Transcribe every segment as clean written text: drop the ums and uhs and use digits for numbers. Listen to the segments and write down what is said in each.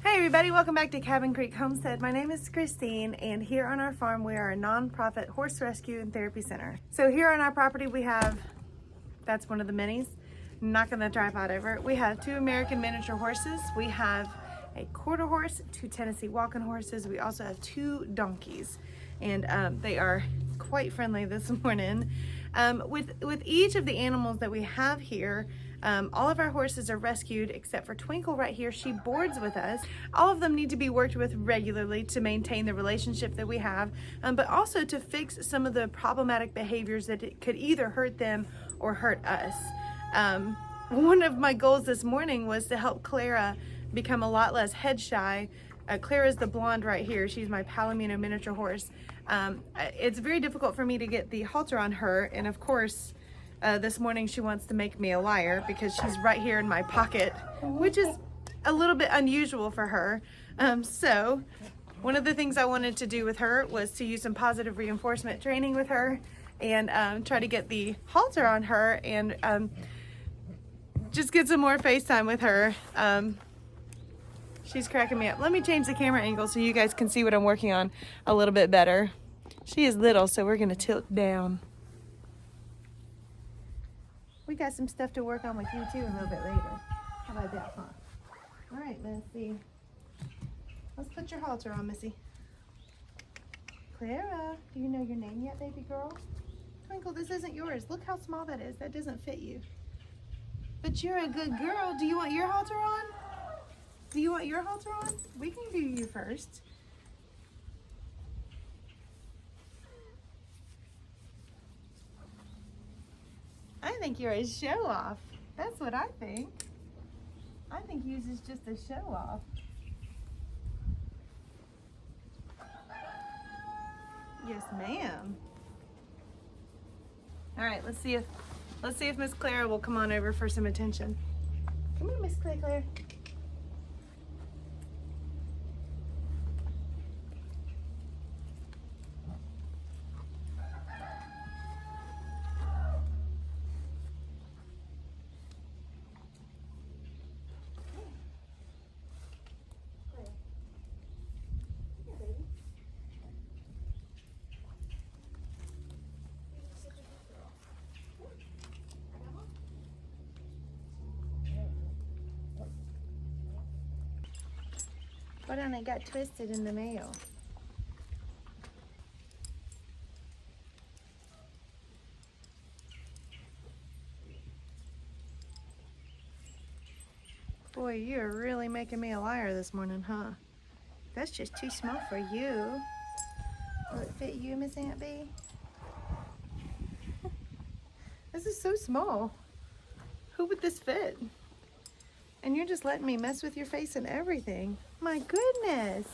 Hey everybody, welcome back to Cabin Creek Homestead. My name is Christine, and here on our farm we are a non-profit horse rescue and therapy center. So here on our property we have, that's one of the minis, knocking the tripod over. We have 2 American miniature horses. We have a quarter horse, 2 Tennessee walking horses. We also have 2 donkeys, and they are quite friendly this morning. With each of the animals that we have here, all of our horses are rescued except for Twinkle right here. She boards with us. All of them need to be worked with regularly to maintain the relationship that we have, but also to fix some of the problematic behaviors that it could either hurt them or hurt us. One of my goals this morning was to help Clara become a lot less head shy. Clara's the blonde right here. She's my Palomino miniature horse. It's very difficult for me to get the halter on her, and of course, this morning she wants to make me a liar because she's right here in my pocket, which is a little bit unusual for her. So one of the things I wanted to do with her was to use some positive reinforcement training with her and try to get the halter on her and just get some more FaceTime with her. She's cracking me up. Let me change the camera angle so you guys can see what I'm working on a little bit better. She is little, so we're gonna tilt down. We got some stuff to work on with you too a little bit later. How about that, huh? All right, Missy. Let's put your halter on, Missy. Clara, do you know your name yet, baby girl? Twinkle, this isn't yours. Look how small that is. That doesn't fit you. But you're a good girl. Do you want your halter on? Do you want your halter on? We can do you first. I think you're a show-off. That's what I think. I think yours is just a show-off. Yes, ma'am. All right, let's see if Miss Clara will come on over for some attention. Come here, Miss Claire. What on it got twisted in the mail? Boy, you're really making me a liar this morning, huh? That's just too small for you. Will it fit you, Miss Aunt B? This is so small. Who would this fit? And you're just letting me mess with your face and everything. My goodness.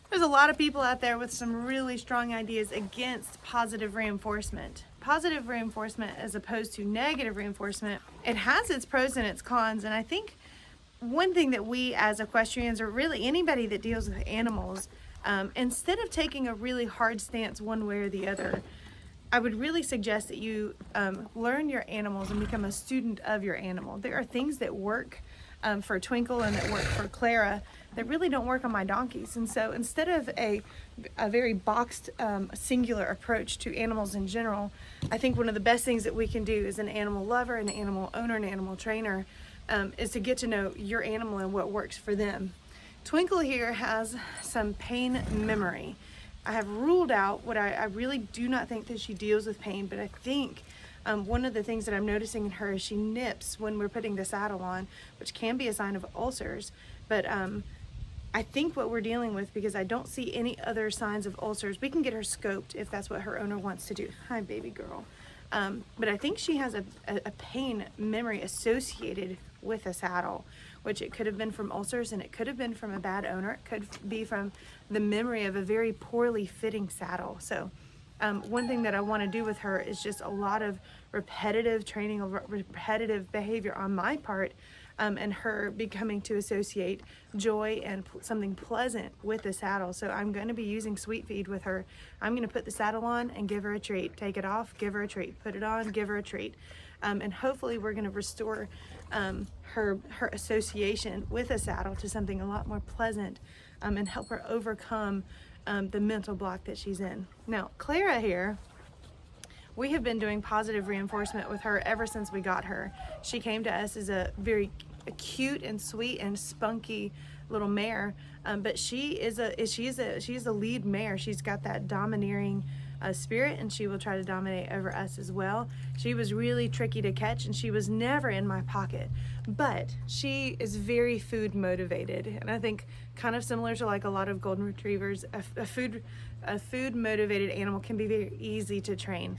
There's a lot of people out there with some really strong ideas against positive reinforcement. Positive reinforcement as opposed to negative reinforcement, it has its pros and its cons. And I think one thing that we as equestrians, or really anybody that deals with animals, instead of taking a really hard stance one way or the other, I would really suggest that you learn your animals and become a student of your animal. There are things that work for Twinkle and that work for Clara that really don't work on my donkeys. And so instead of a very boxed singular approach to animals in general, I think one of the best things that we can do as an animal lover, an animal owner, an animal trainer is to get to know your animal and what works for them. Twinkle here has some pain memory. I have ruled out what I really do not think that she deals with pain, but I think one of the things that I'm noticing in her is she nips when we're putting the saddle on, which can be a sign of ulcers. But I think what we're dealing with, because I don't see any other signs of ulcers, we can get her scoped if that's what her owner wants to do. Hi, baby girl. But I think she has a pain memory associated with a saddle, which it could have been from ulcers, and it could have been from a bad owner. It could be from the memory of a very poorly fitting saddle. So one thing that I want to do with her is just a lot of repetitive training, repetitive behavior on my part, and her becoming to associate joy and something pleasant with the saddle. So I'm going to be using Sweet Feed with her. I'm going to put the saddle on and give her a treat. Take it off, give her a treat. Put it on, give her a treat. And hopefully we're going to restore her association with a saddle to something a lot more pleasant, and help her overcome the mental block that she's in. Now, Clara here, we have been doing positive reinforcement with her ever since we got her. She came to us as a very cute and sweet and spunky little mare, but she's a lead mare. She's got that domineering spirit, and she will try to dominate over us as well. She was really tricky to catch, and she was never in my pocket, but she is very food motivated, and I think kind of similar to like a lot of golden retrievers, a food motivated animal can be very easy to train.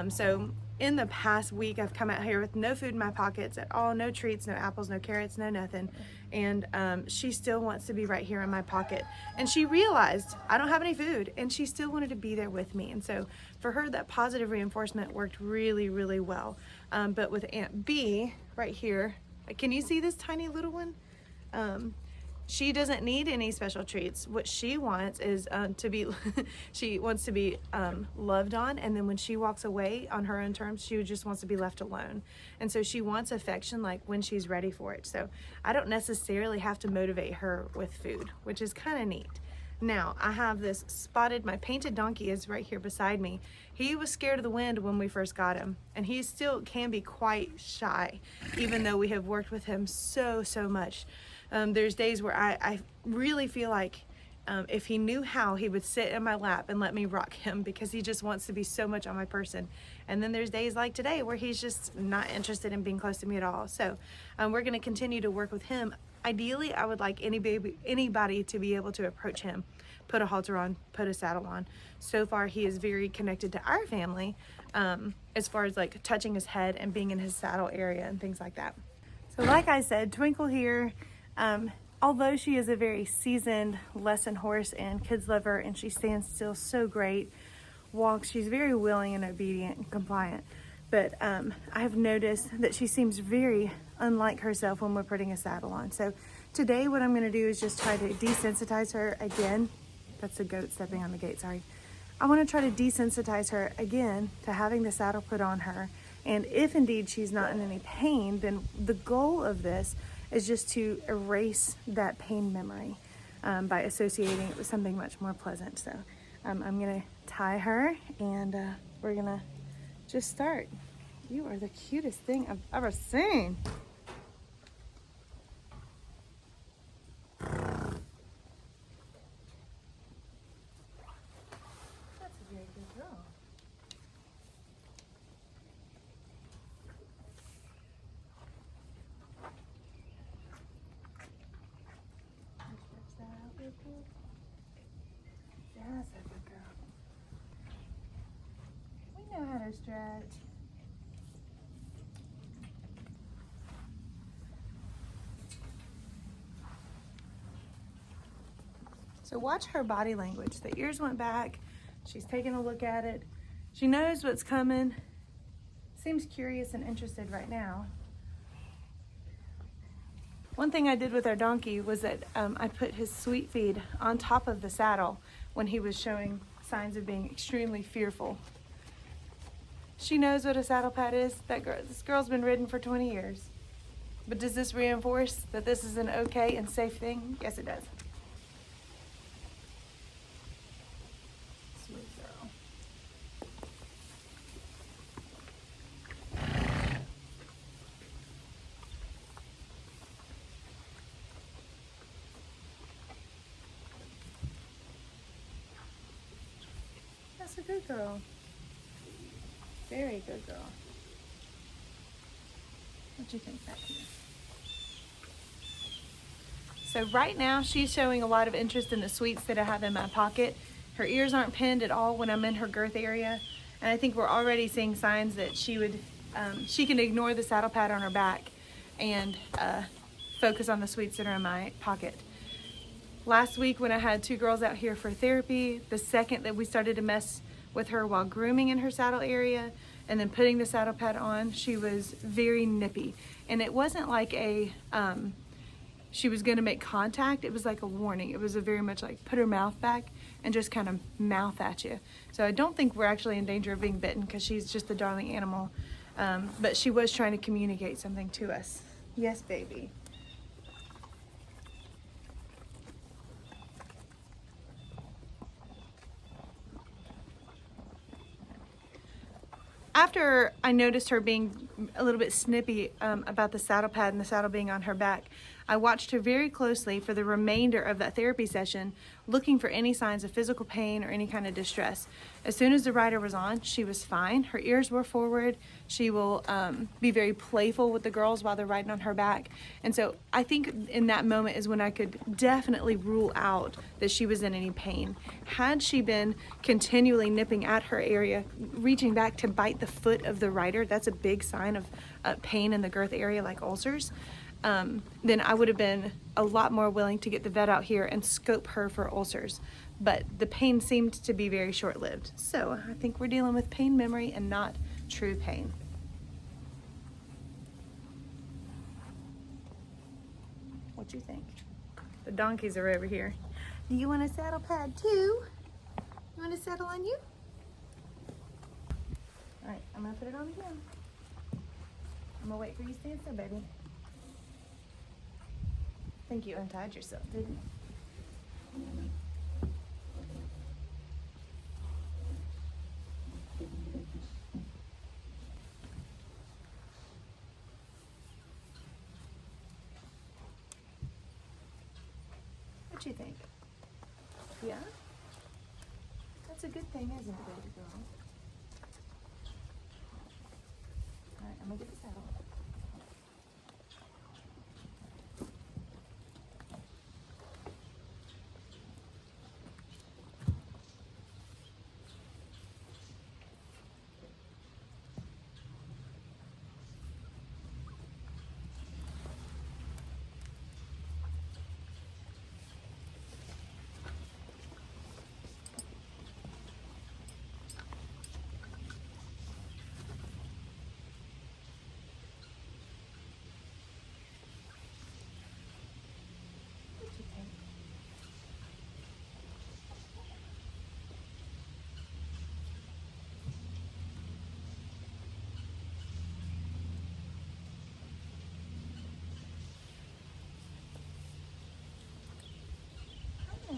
So in the past week, I've come out here with no food in my pockets at all, no treats, no apples, no carrots, no nothing. And she still wants to be right here in my pocket. And she realized I don't have any food, and she still wanted to be there with me. And so for her, that positive reinforcement worked really, really well. But with Aunt B right here, can you see this tiny little one? She doesn't need any special treats. What she wants is she wants to be loved on, and then when she walks away on her own terms, she just wants to be left alone. And so she wants affection like when she's ready for it. So I don't necessarily have to motivate her with food, which is kind of neat. Now I have this spotted, my painted donkey is right here beside me. He was scared of the wind when we first got him, and he still can be quite shy, even though we have worked with him so much. There's days where I really feel like if he knew how, he would sit in my lap and let me rock him, because he just wants to be so much on my person. And then there's days like today where he's just not interested in being close to me at all. So we're going to continue to work with him. Ideally, I would like anybody to be able to approach him, put a halter on, put a saddle on. So far, he is very connected to our family, as far as like touching his head and being in his saddle area and things like that. So like I said, Twinkle here, although she is a very seasoned lesson horse and kids lover, and she stands still so great, walks, she's very willing and obedient and compliant. But I have noticed that she seems very unlike herself when we're putting a saddle on. So today what I'm going to do is just try to desensitize her again. That's the goat stepping on the gate, sorry. I want to try to desensitize her again to having the saddle put on her. And if indeed she's not in any pain, then the goal of this is just to erase that pain memory by associating it with something much more pleasant. So I'm going to tie her, and we're going to just start. You are the cutest thing I've ever seen. That's a very good girl. Stretch that out real quick. That's a good girl. We know how to stretch. So watch her body language. The ears went back. She's taking a look at it. She knows what's coming. Seems curious and interested right now. One thing I did with our donkey was that I put his sweet feed on top of the saddle when he was showing signs of being extremely fearful. She knows what a saddle pad is. This girl's been ridden for 20 years. But does this reinforce that this is an okay and safe thing? Yes, it does. Sweet girl. That's a good girl. Very good girl. What do you think back here? So right now she's showing a lot of interest in the sweets that I have in my pocket. Her ears aren't pinned at all when I'm in her girth area. And I think we're already seeing signs that she can ignore the saddle pad on her back and focus on the sweets that are in my pocket. Last week when I had 2 girls out here for therapy, the second that we started to mess with her while grooming in her saddle area and then putting the saddle pad on, she was very nippy. And it wasn't like she was gonna make contact, it was like a warning. It was a very much like put her mouth back and just kind of mouth at you. So I don't think we're actually in danger of being bitten because she's just a darling animal. But she was trying to communicate something to us. Yes, baby. After I noticed her being a little bit snippy about the saddle pad and the saddle being on her back, I watched her very closely for the remainder of that therapy session, looking for any signs of physical pain or any kind of distress. As soon as the rider was on, she was fine. Her ears were forward. She will be very playful with the girls while they're riding on her back. And so I think in that moment is when I could definitely rule out that she was in any pain. Had she been continually nipping at her area, reaching back to bite the foot of the rider, that's a big sign of pain in the girth area, like ulcers. Then I would have been a lot more willing to get the vet out here and scope her for ulcers. But the pain seemed to be very short-lived. So I think we're dealing with pain memory and not true pain. What you think? The donkeys are over here. Do you want a saddle pad too? You want a saddle on you? All right, I'm gonna put it on again. I'm gonna wait for you to stand still, baby. I think you untied yourself, didn't you? What you think? Yeah? That's a good thing, isn't it, baby girl? All right, I'm gonna get the saddle. What you think? Hi.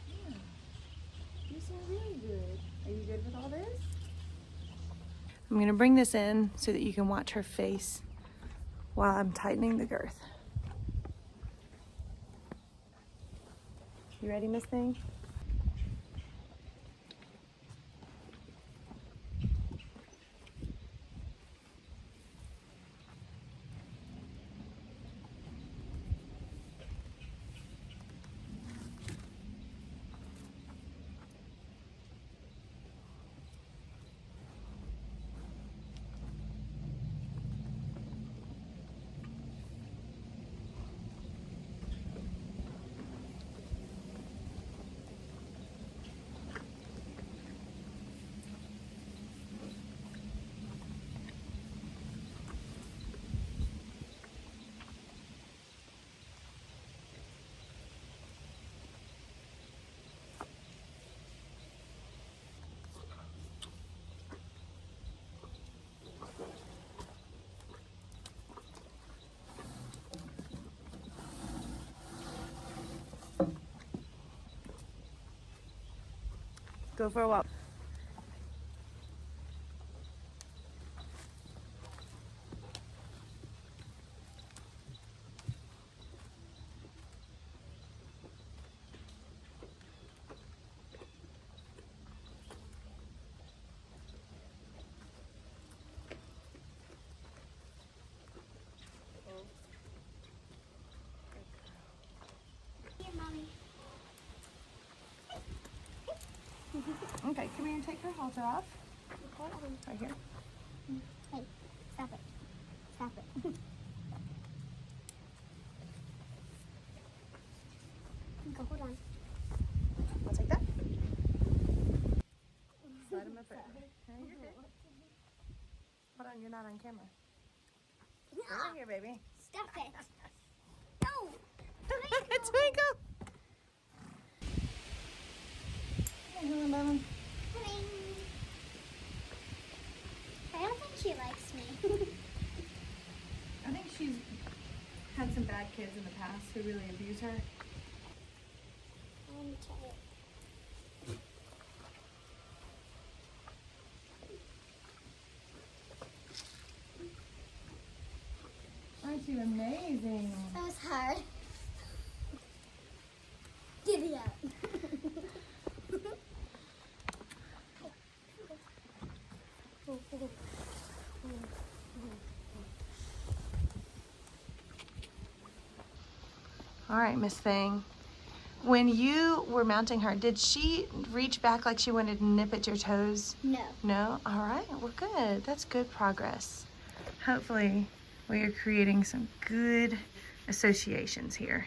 Yeah. You seem really good. Are you good with all this? I'm going to bring this in so that you can watch her face while I'm tightening the girth. You ready, Miss Thing? Go for a walk. Okay, come here and take her halter off. Right here. Hey, stop it. Stop it. Go, hold on. I'll take that. Slide him up there. No, you're good. Hold on, you're not on camera. Stay right here, baby. Stop it. No. Twinkle. Hey, Helen. I don't think she likes me. had kids in the past who really abuse her? Let me try it. Aren't you amazing? That was hard. Giddy up. All right, Miss Thing. When you were mounting her, did she reach back like she wanted to nip at your toes? No. No? All right, well, good. That's good progress. Hopefully, we are creating some good associations here.